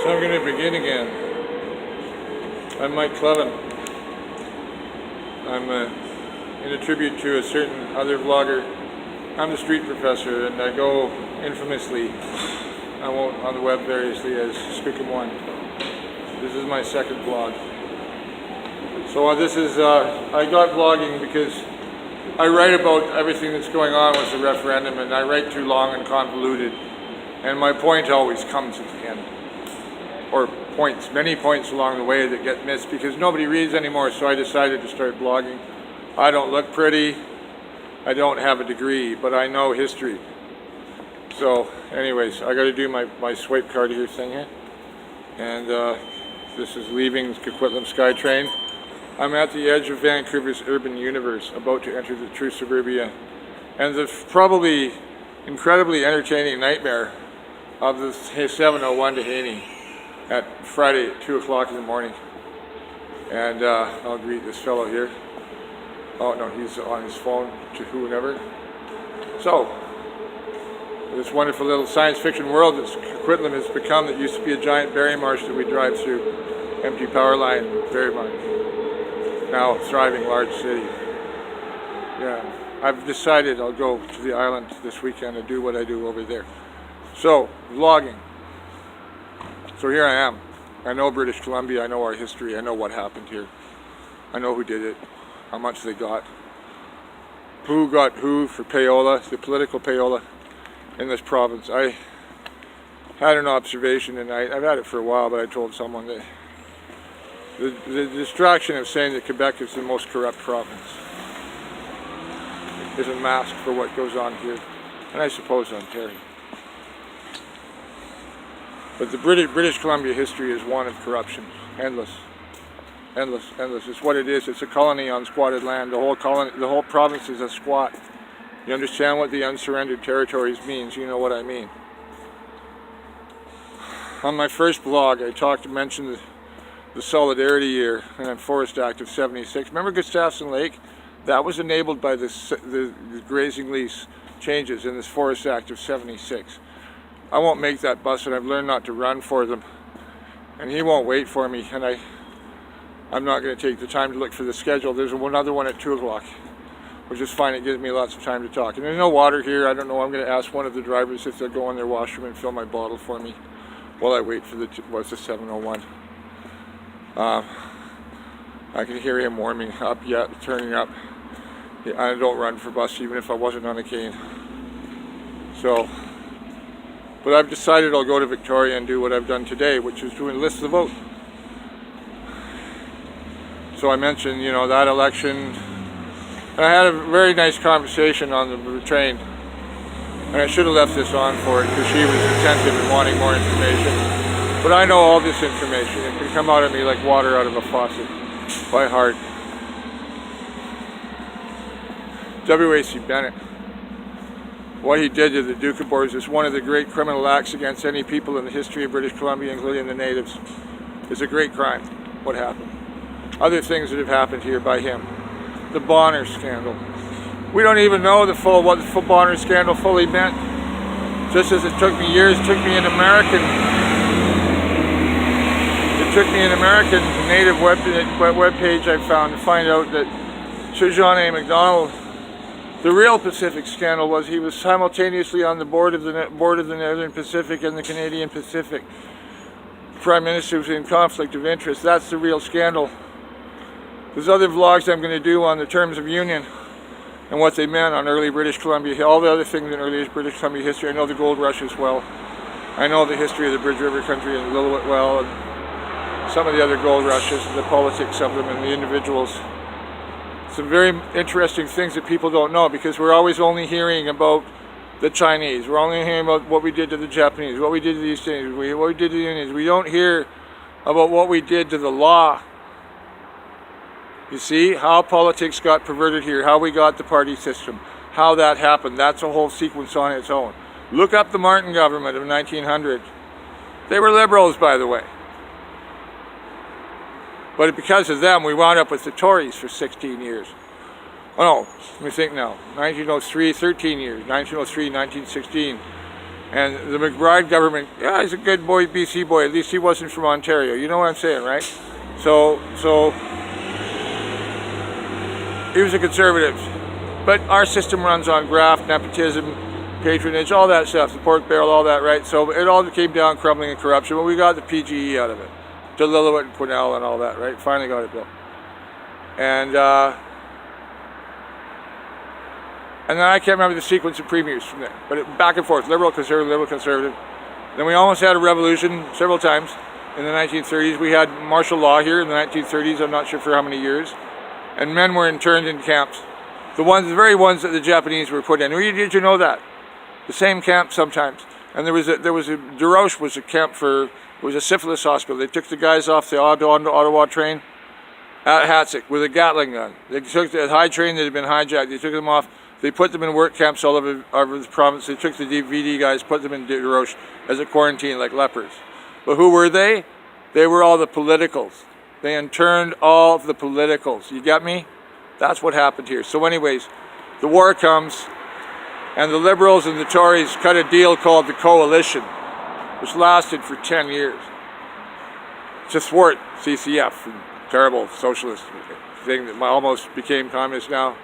So I'm going to begin again. I'm Mike Cleven. I'm in a tribute to a certain other vlogger. I'm the street professor, and I go infamously, I won't on the web variously, as Skookum1. This is my second vlog. So this is, I got vlogging because I write about everything that's going on with the referendum, and I write too long and convoluted, and my point always comes at the end. Or points, many points along the way that get missed because nobody reads anymore, so I decided to start blogging. I don't look pretty, I don't have a degree, but I know history. So anyways, I got to do my swipe card here thing here. And this is leaving Coquitlam SkyTrain. I'm at the edge of Vancouver's urban universe, about to enter the true suburbia. And the probably incredibly entertaining nightmare of the 701 to Haney at Friday at 2 o'clock in the morning. And I'll greet this fellow here. Oh no, he's on his phone to whoever. So, this wonderful little science fiction world that Coquitlam has become, that used to be a giant berry marsh that we drive through, empty power line, berry marsh. Now thriving large city. Yeah, I've decided I'll go to the island this weekend and do what I do over there. So, vlogging. So here I am. I know British Columbia, I know our history, I know what happened here. I know who did it, how much they got. Who got who for payola, the political payola in this province. I had an observation tonight, I've had it for a while, but I told someone that the distraction of saying that Quebec is the most corrupt province is a mask for what goes on here, and I suppose Ontario. But the British Columbia history is one of corruption. Endless. Endless, endless. It's what it is. It's a colony on squatted land. The whole province is a squat. You understand what the unsurrendered territories means. You know what I mean. On my first blog, I mentioned the Solidarity Year and Forest Act of 76. Remember Gustafson Lake? That was enabled by the grazing lease changes in this Forest Act of 76. I won't make that bus, and I've learned not to run for them. And he won't wait for me, and I'm not going to take the time to look for the schedule. There's another one at 2 o'clock, which is fine. It gives me lots of time to talk. And there's no water here. I don't know. I'm going to ask one of the drivers if they'll go in their washroom and fill my bottle for me while I wait for the 701. I can hear him warming up yet, turning up. I don't run for bus even if I wasn't on a cane. So, but I've decided I'll go to Victoria and do what I've done today, which is to enlist the vote. So I mentioned, you know, that election. And I had a very nice conversation on the train. And I should have left this on for it because she was attentive and wanting more information. But I know all this information. It can come out of me like water out of a faucet by heart. W.A.C. Bennett. What he did to the Doukhobors is one of the great criminal acts against any people in the history of British Columbia, including the natives. It's a great crime, what happened. Other things that have happened here by him. The Bonner scandal. We don't even know what the Bonner scandal fully meant. Just as it took me years, it took me an American native web page I found to find out that Sir John A. Macdonald, the real Pacific scandal was he was simultaneously on the board of the Northern Pacific and the Canadian Pacific. Prime Minister was in conflict of interest. That's the real scandal. There's other vlogs I'm going to do on the terms of union and what they meant on early British Columbia, all the other things in early British Columbia history. I know the gold rush as well. I know the history of the Bridge River country and Lillooet well, and some of the other gold rushes, and the politics of them and the individuals. Some very interesting things that people don't know, because we're always only hearing about the Chinese. We're only hearing about what we did to the Japanese, what we did to the East Indians, what we did to the Indians. We don't hear about what we did to the law. You see how politics got perverted here, how we got the party system, how that happened. That's a whole sequence on its own. Look up the Martin government of 1900. They were liberals, by the way. But because of them, we wound up with the Tories for 16 years. Oh no, let me think now. 1903, 13 years. 1903, 1916. And the McBride government, yeah, he's a good boy, BC boy. At least he wasn't from Ontario. You know what I'm saying, right? So he was a conservative. But our system runs on graft, nepotism, patronage, all that stuff, the pork barrel, all that, right? So it all came down crumbling and corruption, but we got the PGE out of it. To Lillooet and Quesnel and all that, right? Finally got it built. And then I can't remember the sequence of premiers from there. But back and forth, liberal, conservative, liberal, conservative. Then we almost had a revolution several times in the 1930s. We had martial law here in the 1930s, I'm not sure for how many years. And men were interned in camps. The very ones that the Japanese were put in. Did you know that? The same camp sometimes. And Desroches was a camp for, it was a syphilis hospital. They took the guys off the Ottawa train at Hatsick with a Gatling gun. They took the high train that had been hijacked. They took them off. They put them in work camps all over the province. They took the DVD guys, put them in Desroches as a quarantine like lepers. But who were they? They were all the politicals. They interned all of the politicals. You get me? That's what happened here. So anyways, the war comes, and the Liberals and the Tories cut a deal called the Coalition, which lasted for 10 years to thwart CCF, a terrible socialist thing that almost became communist now.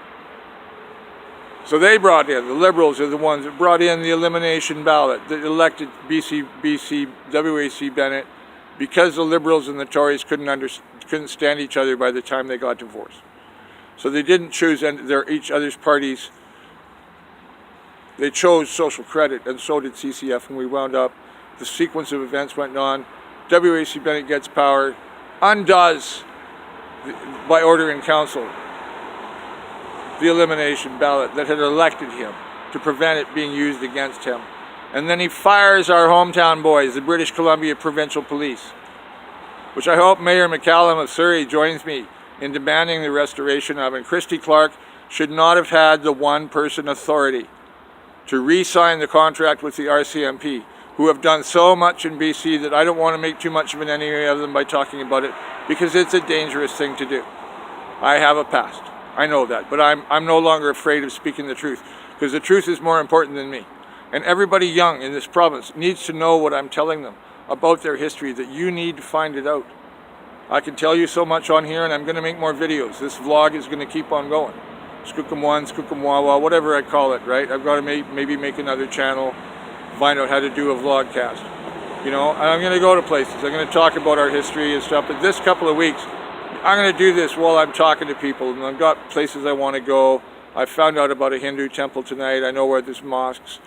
So they brought in, the Liberals are the ones that brought in the elimination ballot that elected WAC Bennett, because the Liberals and the Tories couldn't stand each other by the time they got divorced. So they didn't choose each other's parties. They chose social credit, and so did CCF, and we wound up, the sequence of events went on. WAC Bennett gets power, undoes, by order in council, the elimination ballot that had elected him to prevent it being used against him. And then he fires our hometown boys, the British Columbia Provincial Police, which I hope Mayor McCallum of Surrey joins me in demanding the restoration of. And Christy Clark should not have had the one-person authority to re-sign the contract with the RCMP, who have done so much in BC that I don't want to make too much of an enemy of them by talking about it, because it's a dangerous thing to do. I have a past. I know that, but I'm no longer afraid of speaking the truth, because the truth is more important than me. And everybody young in this province needs to know what I'm telling them about their history, that you need to find it out. I can tell you so much on here, and I'm going to make more videos. This vlog is going to keep on going. Skookum 1, Skookum Wawa, whatever I call it, right? I've got to maybe make another channel, find out how to do a vlogcast. You know, and I'm going to go to places. I'm going to talk about our history and stuff, but this couple of weeks, I'm going to do this while I'm talking to people, and I've got places I want to go. I found out about a Hindu temple tonight. I know where there's mosques.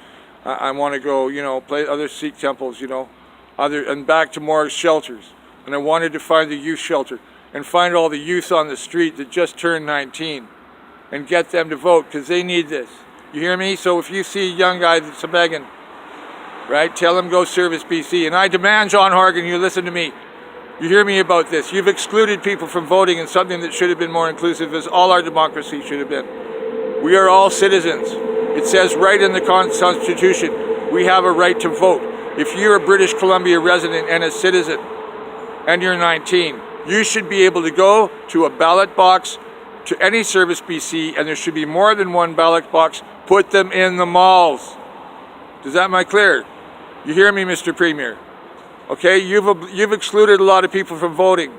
I want to go, you know, play other Sikh temples, you know, and back to more shelters. And I wanted to find the youth shelter and find all the youth on the street that just turned 19 and get them to vote, because they need this. You hear me? So if you see a young guy that's a begging, right, tell him go service BC. And I demand, John Horgan, you listen to me. You hear me about this. You've excluded people from voting in something that should have been more inclusive, as all our democracy should have been. We are all citizens. It says right in the Constitution, we have a right to vote. If you're a British Columbia resident and a citizen, and you're 19, you should be able to go to a ballot box to any service BC, and there should be more than one ballot box. Put them in the malls. Does that make clear? You hear me, Mr. Premier? Okay, you've excluded a lot of people from voting.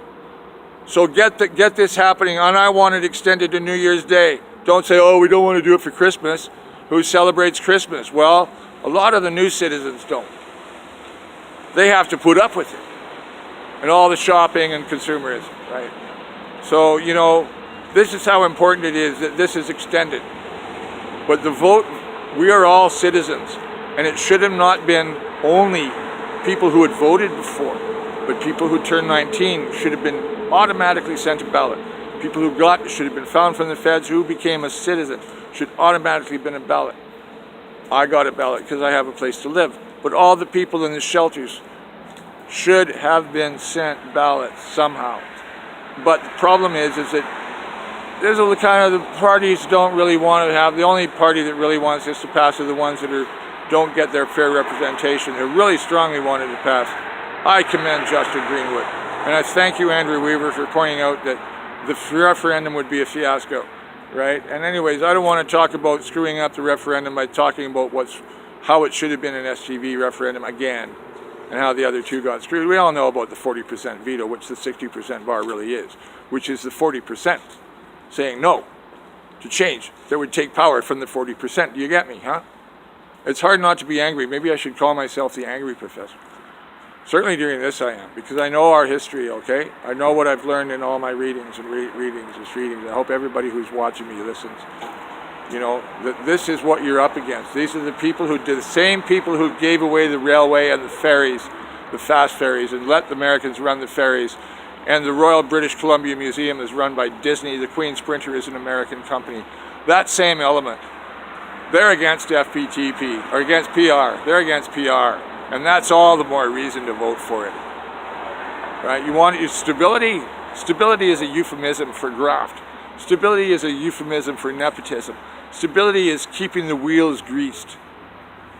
So get this happening, and I want it extended to New Year's Day. Don't say, oh, we don't want to do it for Christmas. Who celebrates Christmas? Well, a lot of the new citizens don't. They have to put up with it. And all the shopping and consumerism, right? So, you know, this is how important it is that this is extended. But the vote, we are all citizens. And it should have not been only people who had voted before, but people who turned 19 should have been automatically sent a ballot. People who should have been found from the feds, who became a citizen, should automatically have been a ballot. I got a ballot because I have a place to live. But all the people in the shelters should have been sent ballots somehow. But the problem is that there's a kind of, the parties don't really want to have, the only party that really wants this to pass are the ones that don't get their fair representation, who really strongly wanted to pass. I commend Justin Greenwood. And I thank you, Andrew Weaver, for pointing out that the referendum would be a fiasco, right? And anyways, I don't want to talk about screwing up the referendum by talking about what's how it should have been an SGV referendum again, and how the other two got screwed. We all know about the 40% veto, which the 60% bar really is, which is the 40% saying no to change that would take power from the 40%. Do you get me, huh? It's hard not to be angry. Maybe I should call myself the angry professor. Certainly during this I am, because I know our history, okay? I know what I've learned in all my readings and readings. I hope everybody who's watching me listens. You know, that this is what you're up against. These are the people who did, the same people who gave away the railway and the ferries, the fast ferries, and let the Americans run the ferries. And the Royal British Columbia Museum is run by Disney. The Queen's Printer is an American company. That same element. They're against FPTP, or against PR. They're against PR. And that's all the more reason to vote for it. Right? You want stability? Stability is a euphemism for graft. Stability is a euphemism for nepotism. Stability is keeping the wheels greased.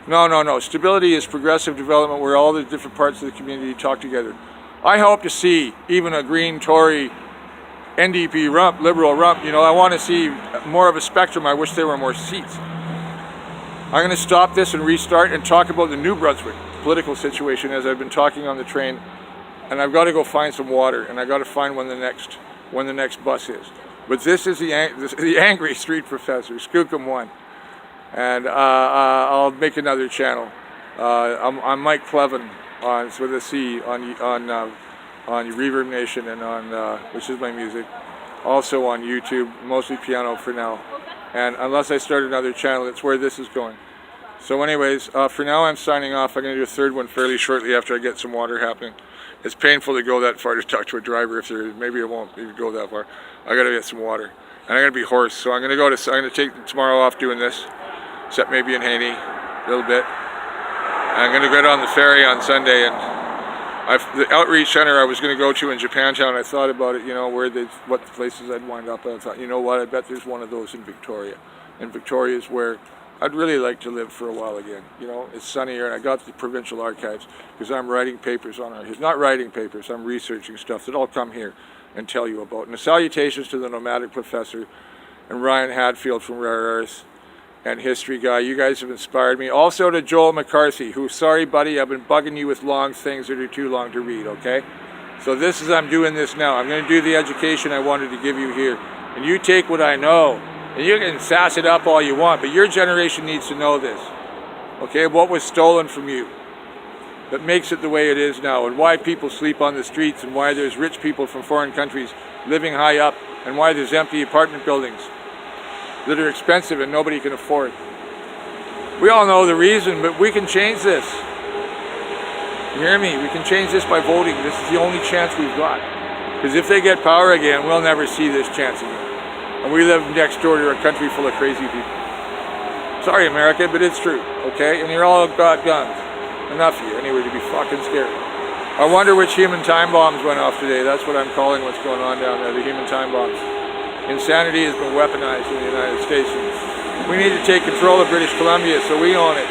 No. Stability is progressive development where all the different parts of the community talk together. I hope to see even a Green, Tory, NDP rump, Liberal rump. You know, I want to see more of a spectrum. I wish there were more seats. I'm going to stop this and restart and talk about the New Brunswick political situation as I've been talking on the train. And I've got to go find some water, and I've got to find when the next bus is. But this is the angry street professor, Skookum 1. And I'll make another channel. I'm Mike Cleven, with a C, on Reverb Nation, and on which is my music. Also on YouTube, mostly piano for now. And unless I start another channel, it's where this is going. So anyways, for now I'm signing off. I'm going to do a third one fairly shortly after I get some water happening. It's painful to go that far to talk to a driver. If there is, maybe it won't even go that far. I got to get some water, and I'm going to be hoarse. So I'm going to take tomorrow off doing this, except maybe in Haney a little bit. I'm going to go down the ferry on Sunday, and the outreach center I was going to go to in Japantown. I thought about it, you know, what places I'd wind up. And I thought, you know what? I bet there's one of those in Victoria. And Victoria is where I'd really like to live for a while again. You know, it's sunnier, and I got the provincial archives because I'm writing papers on our history. Not writing papers, I'm researching stuff that I'll come here and tell you about. And the salutations to the Nomadic Professor and Ryan Hadfield from Rare Earth and History Guy. You guys have inspired me. Also to Joel McCarthy, who, sorry buddy, I've been bugging you with long things that are too long to read, okay? So I'm doing this now. I'm going to do the education I wanted to give you here. And you take what I know. And you can sass it up all you want, but your generation needs to know this. Okay, what was stolen from you that makes it the way it is now, and why people sleep on the streets, and why there's rich people from foreign countries living high up, and why there's empty apartment buildings that are expensive and nobody can afford. We all know the reason, but we can change this. You hear me? We can change this by voting. This is the only chance we've got. Because if they get power again, we'll never see this chance again. And we live next door to a country full of crazy people. Sorry, America, but it's true, okay? And you're all got guns. Enough of you, anyway, to be fucking scared. I wonder which human time bombs went off today. That's what I'm calling what's going on down there, the human time bombs. Insanity has been weaponized in the United States. And we need to take control of British Columbia so we own it.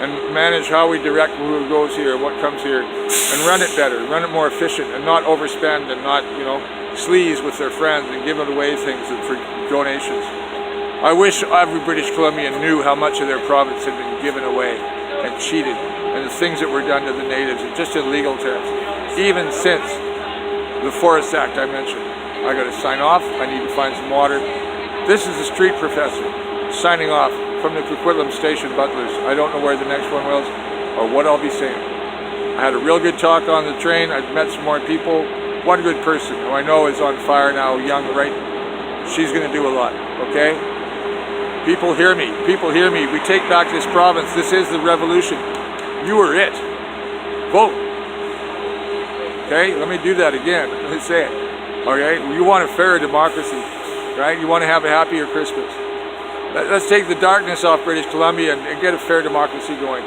And manage how we direct who goes here, what comes here. And run it better, run it more efficient, and not overspend, and not, you know, sleaze with their friends and give away things for donations. I wish every British Columbian knew how much of their province had been given away and cheated, and the things that were done to the natives, just in legal terms, even since the Forest Act I mentioned. I got to sign off. I need to find some water. This is the street professor signing off from the Coquitlam Station, Butlers. I don't know where the next one was or what I'll be saying. I had a real good talk on the train. I've met some more people. One good person who I know is on fire now, young, right? She's going to do a lot, okay? People hear me. People hear me. We take back this province. This is the revolution. You are it. Vote. Okay? Let me do that again. Let me say it. Okay? You want a fairer democracy, right? You want to have a happier Christmas. Let's take the darkness off British Columbia and get a fair democracy going.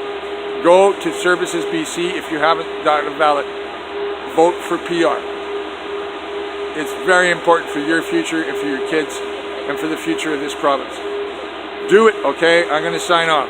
Go to Services BC if you haven't gotten a ballot. Vote for PR. It's very important for your future and for your kids and for the future of this province. Do it, okay? I'm going to sign off.